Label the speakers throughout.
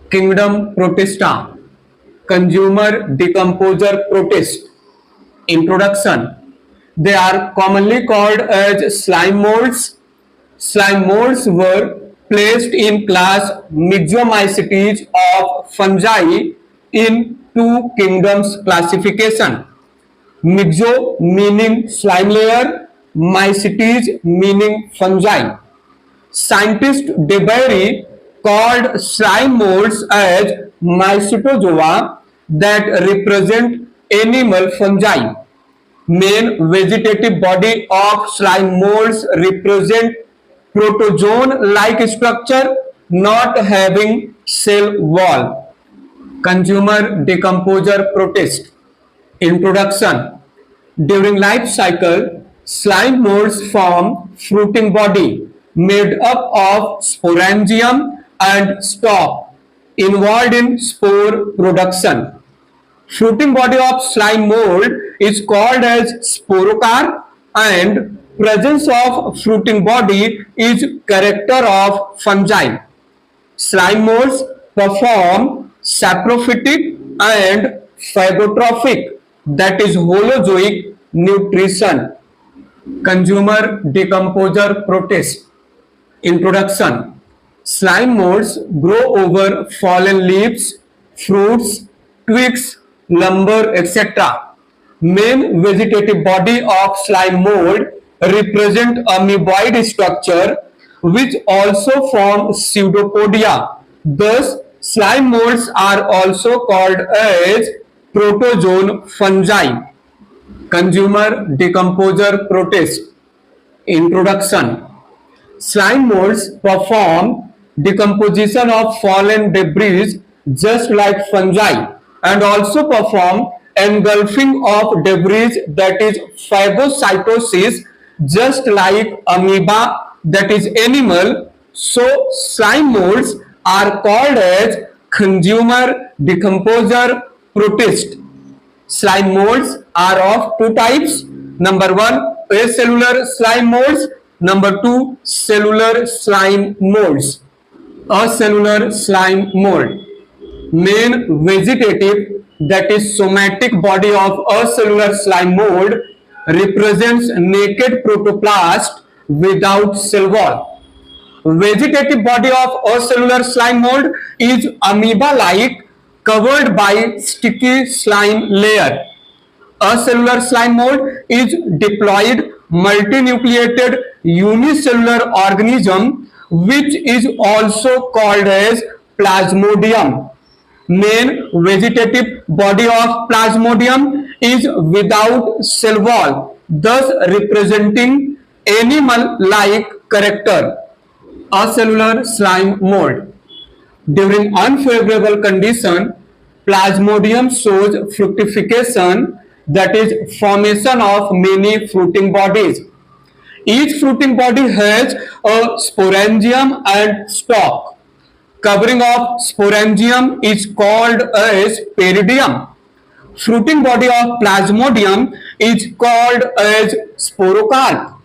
Speaker 1: Kingdom Protista, Consumer Decomposer Protist. Introduction. They are commonly called as slime molds. Slime molds were placed in class Myxomycetes of fungi in two kingdoms classification. Myxo meaning slime layer, mycetes meaning fungi. Scientist DeBerry called slime molds as mycetozoa that represent animal fungi. Main vegetative body of slime molds represent protozoan-like structure not having cell wall. Consumer decomposer protist. Introduction. During life cycle, slime molds form fruiting body made up of sporangium and stalk involved in spore production. Fruiting body of slime mold is called as sporocarp and presence of fruiting body is character of fungi. Slime molds perform saprophytic and phagotrophic, that is holozoic nutrition. Consumer decomposer protist. Introduction. Slime molds grow over fallen leaves, fruits, twigs, lumber, etc. Main vegetative body of slime mold represent amoeboid structure which also form pseudopodia. Thus, slime molds are also called as protozoan fungi. Consumer decomposer protist. Introduction. Slime molds perform decomposition of fallen debris just like fungi and also perform engulfing of debris, that is phagocytosis, just like amoeba, that is animal. So slime molds are called as consumer decomposer protist. Slime molds are of two types. Number one, acellular slime molds. Number two, cellular slime molds. Acellular slime mold. Main vegetative, that is somatic body of acellular slime mold represents naked protoplast without cell wall. Vegetative body of acellular slime mold is amoeba-like, covered by sticky slime layer. Acellular slime mold is diploid multinucleated unicellular organism which is also called as plasmodium. Main vegetative body of plasmodium is without cell wall, thus representing animal-like character. Acellular slime mold. During unfavorable condition, plasmodium shows fructification, that is formation of many fruiting bodies. Each fruiting body has a sporangium and stalk. Covering of sporangium is called as peridium. Fruiting body of plasmodium is called as sporocarp.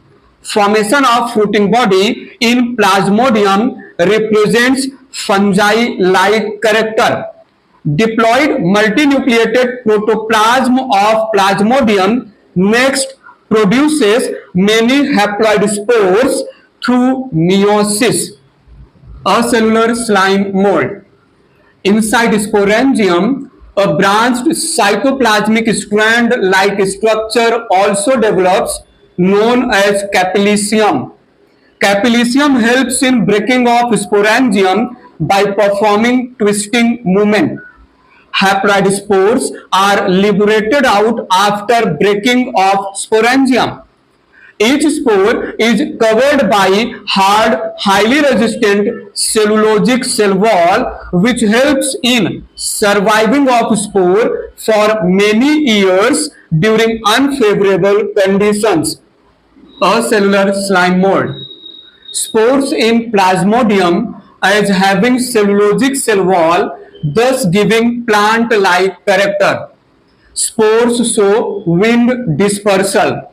Speaker 1: Formation of fruiting body in plasmodium represents fungi-like character. Diploid multinucleated protoplasm of plasmodium next produces many haploid spores through meiosis. Acellular slime mold. Inside sporangium, a branched cytoplasmic strand-like structure also develops known as capricium. Capricium helps in breaking of sporangium by performing twisting movement. Haploid spores are liberated out after breaking of sporangium. Each spore is covered by hard, highly resistant cellulosic cell wall which helps in surviving of spore for many years during unfavorable conditions. Acellular slime mold. Spores in plasmodium as having cellulosic cell wall, thus giving plant-like character. Spores show wind dispersal.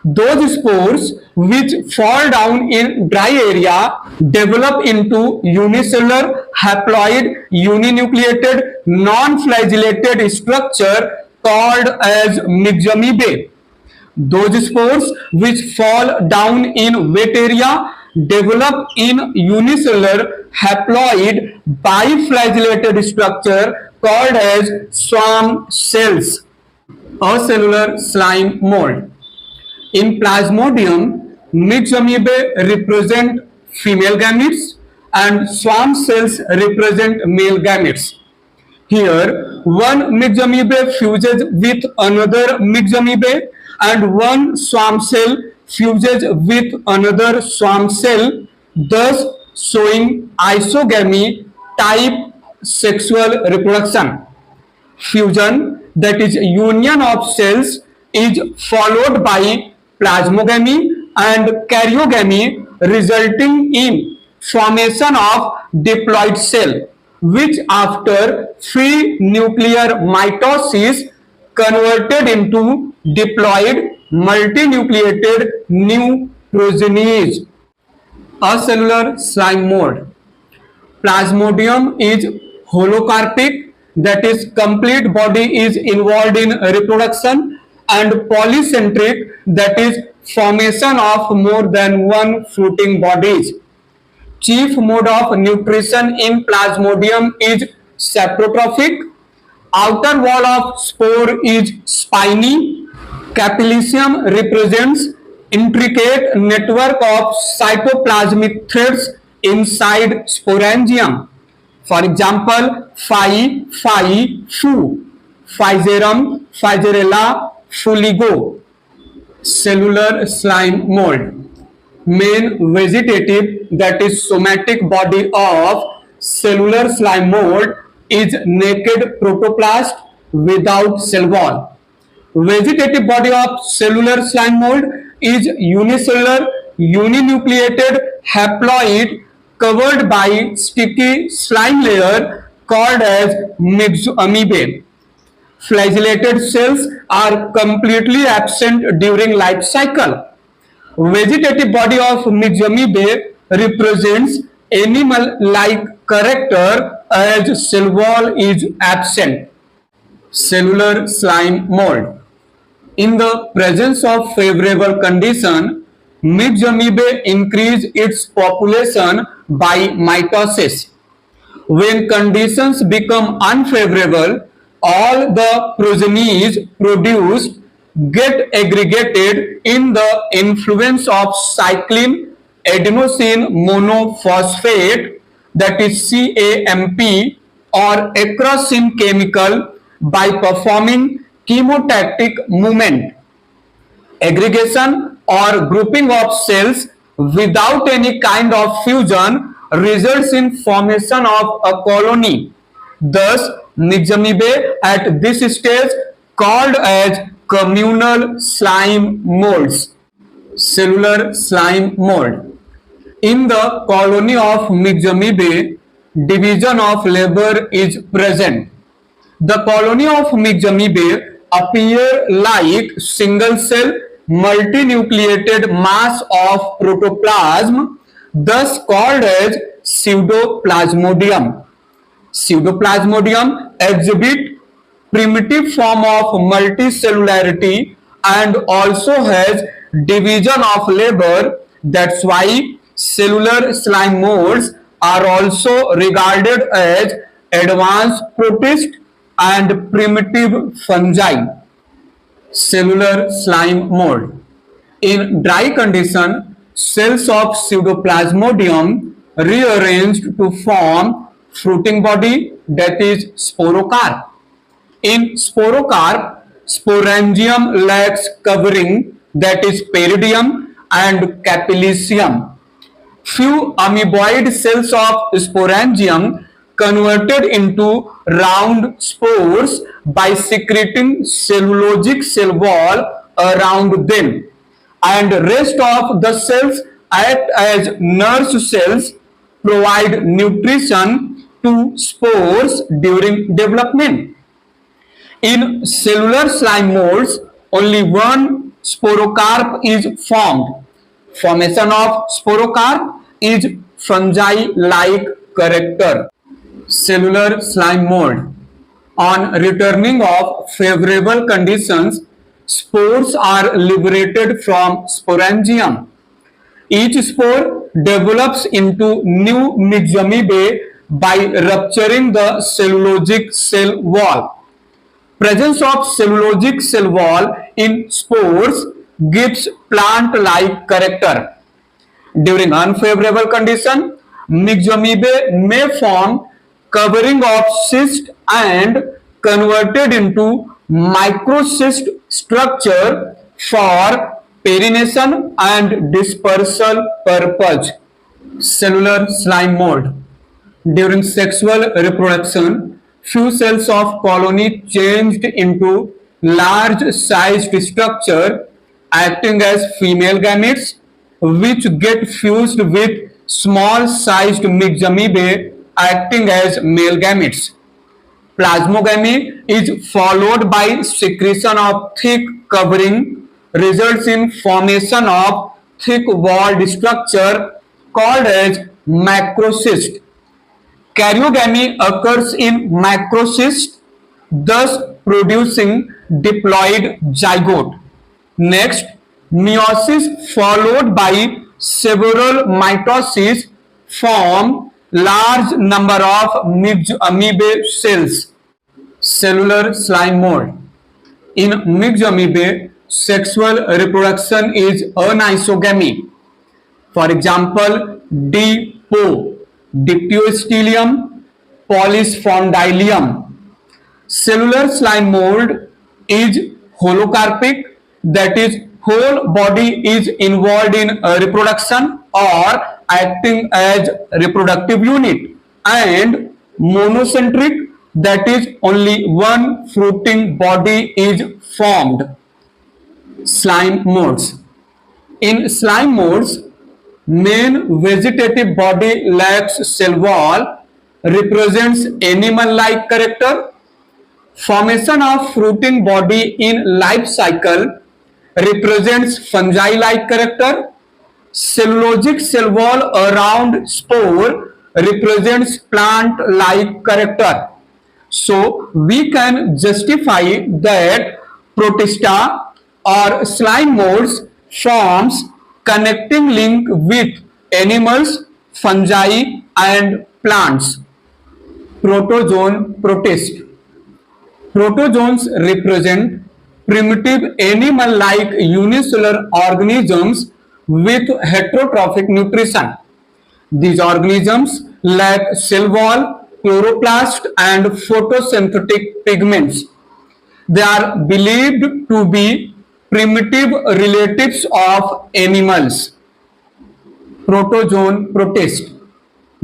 Speaker 1: Those spores which fall down in dry area develop into unicellular haploid uninucleated non-flagellated structure called as myxomoeba. Those spores which fall down in wet area develop in unicellular haploid biflagellated structure called as swarm cells. Acellular slime mold. In Plasmodium, mixed amoebae represent female gametes and swarm cells represent male gametes. Here, one mixed amoeba fuses with another mixed amoeba and one swarm cell fuses with another swarm cell, thus showing isogamy type sexual reproduction. Fusion, that is union of cells, is followed by plasmogamy and karyogamy, resulting in formation of diploid cell, which after free nuclear mitosis converted into diploid multinucleated new progenies. Acellular slime mold. Plasmodium is holocarpic, that is complete body is involved in reproduction, and polycentric, that is formation of more than one fruiting bodies. Chief mode of nutrition in Plasmodium is saprotrophic. Outer wall of spore is spiny. Capillicium represents intricate network of cytoplasmic threads inside sporangium. For example, Fu, Physarum, Physarella, Fuligo. Cellular slime mold. Main vegetative, that is somatic body of cellular slime mold is naked protoplast without cell wall. Vegetative body of cellular slime mold is unicellular uninucleated haploid covered by sticky slime layer called as myxoamoeba. Flagellated cells are completely absent during life cycle. Vegetative body of myxoamoeba represents animal-like character as cell wall is absent. Cellular slime mold. In the presence of favorable condition, myxoamoeba increase its population by mitosis. When conditions become unfavorable, all the progenies produced get aggregated in the influence of cyclin adenosine monophosphate, that is CAMP, or acrosin chemical by performing chemotactic movement. Aggregation or grouping of cells without any kind of fusion results in formation of a colony. Thus, myxoamoeba at this stage called as communal slime molds. Cellular slime mold. In the colony of myxoamoeba, division of labor is present. The colony of myxoamoeba appear like single cell multinucleated mass of protoplasm, thus called as pseudoplasmodium. Pseudoplasmodium exhibit primitive form of multicellularity and also has division of labor. That's why cellular slime molds are also regarded as advanced protist and primitive fungi. Cellular slime mold. In dry condition, cells of pseudoplasmodium rearranged to form fruiting body, that is sporocarp. In sporocarp, sporangium lacks covering, that is peridium and capillicium. Few amoeboid cells of sporangium converted into round spores by secreting cellulosic cell wall around them, and rest of the cells act as nurse cells, provide nutrition to spores during development. In cellular slime molds, only one sporocarp is formed. Formation of sporocarp is fungi-like character. Cellular slime mold. On returning of favorable conditions, spores are liberated from sporangium. Each spore develops into new myxomoeba by rupturing the cellulosic cell wall. Presence of cellulosic cell wall in spores gives plant-like character. During unfavorable condition, myxomoeba may form covering of cyst and converted into microcyst structure for perennation and dispersal purpose. Cellular slime mold. During sexual reproduction, few cells of colony changed into large-sized structure acting as female gametes, which get fused with small-sized myxomoeba acting as male gametes. Plasmogamy is followed by secretion of thick covering, results in formation of thick walled structure called as macrocyst. Karyogamy occurs in macrocyst, thus producing diploid zygote. Next, meiosis followed by several mitoses form large number of myxomoeba cells. Cellular slime mold. In myxomoeba, sexual reproduction is anisogamy. For example, Diptyostelium, Polyspondylum. Cellular slime mold is holocarpic, that is, whole body is involved in reproduction or acting as reproductive unit, and monocentric, that is, only one fruiting body is formed. Slime modes. In slime modes, main vegetative body lacks cell wall, represents animal-like character. Formation of fruiting body in life cycle represents fungi-like character. Cellulosic cell wall around spore represents plant-like character. So we can justify that protista or slime modes forms connecting link with animals, fungi and plants. Protozoan protist. Protozoans represent primitive animal-like unicellular organisms with heterotrophic nutrition. These organisms lack cell wall, chloroplast and photosynthetic pigments. They are believed to be primitive relatives of animals. Protozoan protist.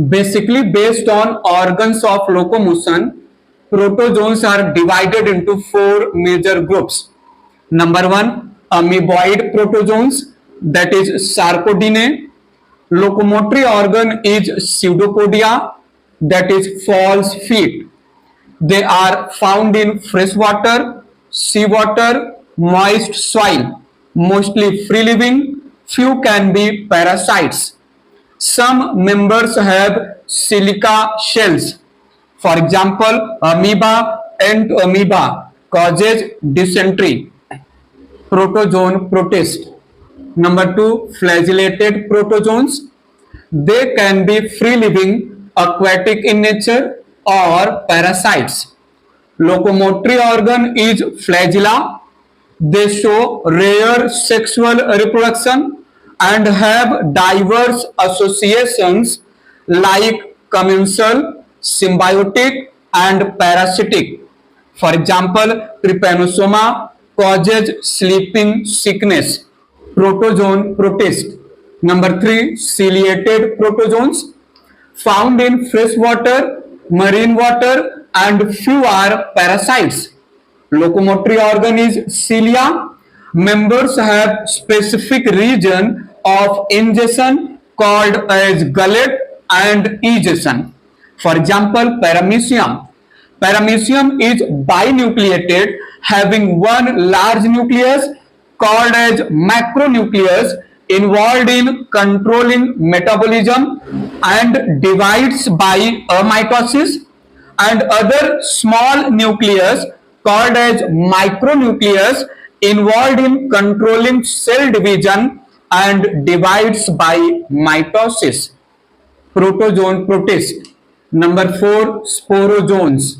Speaker 1: Basically based on organs of locomotion, protozoans are divided into four major groups. Number one, amoeboid protozoans, that is Sarcodinae. Locomotory organ is pseudopodia, that is false feet. They are found in freshwater, seawater, moist soil, mostly free living, few can be parasites. Some members have silica shells. For example, amoeba and amoeba causes dysentery. Protozoan protist. Number two, flagellated protozoans. They can be free living, aquatic in nature or parasites. Locomotory organ is flagella. They show rare sexual reproduction and have diverse associations like commensal, symbiotic and parasitic. For example, trypanosoma causes sleeping sickness. Protozoan protist. Number three, ciliated protozoans found in freshwater, marine water and few are parasites. Locomotory organ is cilia. Members have specific region of ingestion called as gullet and egestion. For example, paramecium. Paramecium is binucleated, having one large nucleus called as macronucleus involved in controlling metabolism and divides by mitosis, and other small nucleus called as micronucleus involved in controlling cell division and divides by mitosis. Protozoan protist. Number 4, sporozoans.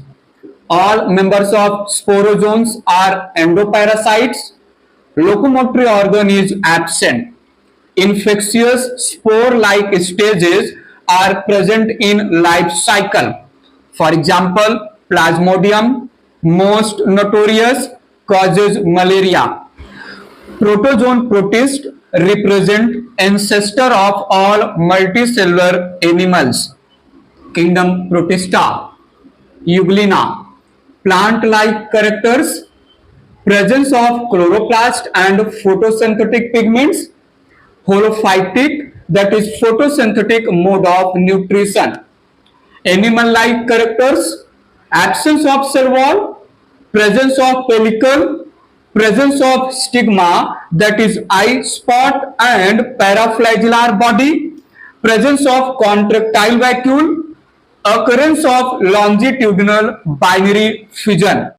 Speaker 1: All members of sporozoans are endoparasites. Locomotory organ is absent. Infectious spore-like stages are present in life cycle. For example, Plasmodium, most notorious, causes malaria. Protozoan protist represent ancestor of all multicellular animals. Kingdom Protista. Euglena. Plant-like characters, presence of chloroplast and photosynthetic pigments, holophytic, that is photosynthetic mode of nutrition. Animal-like characters, absence of cell wall, presence of pellicle, presence of stigma, that is eye spot and paraflagellar body, presence of contractile vacuole, occurrence of longitudinal binary fission.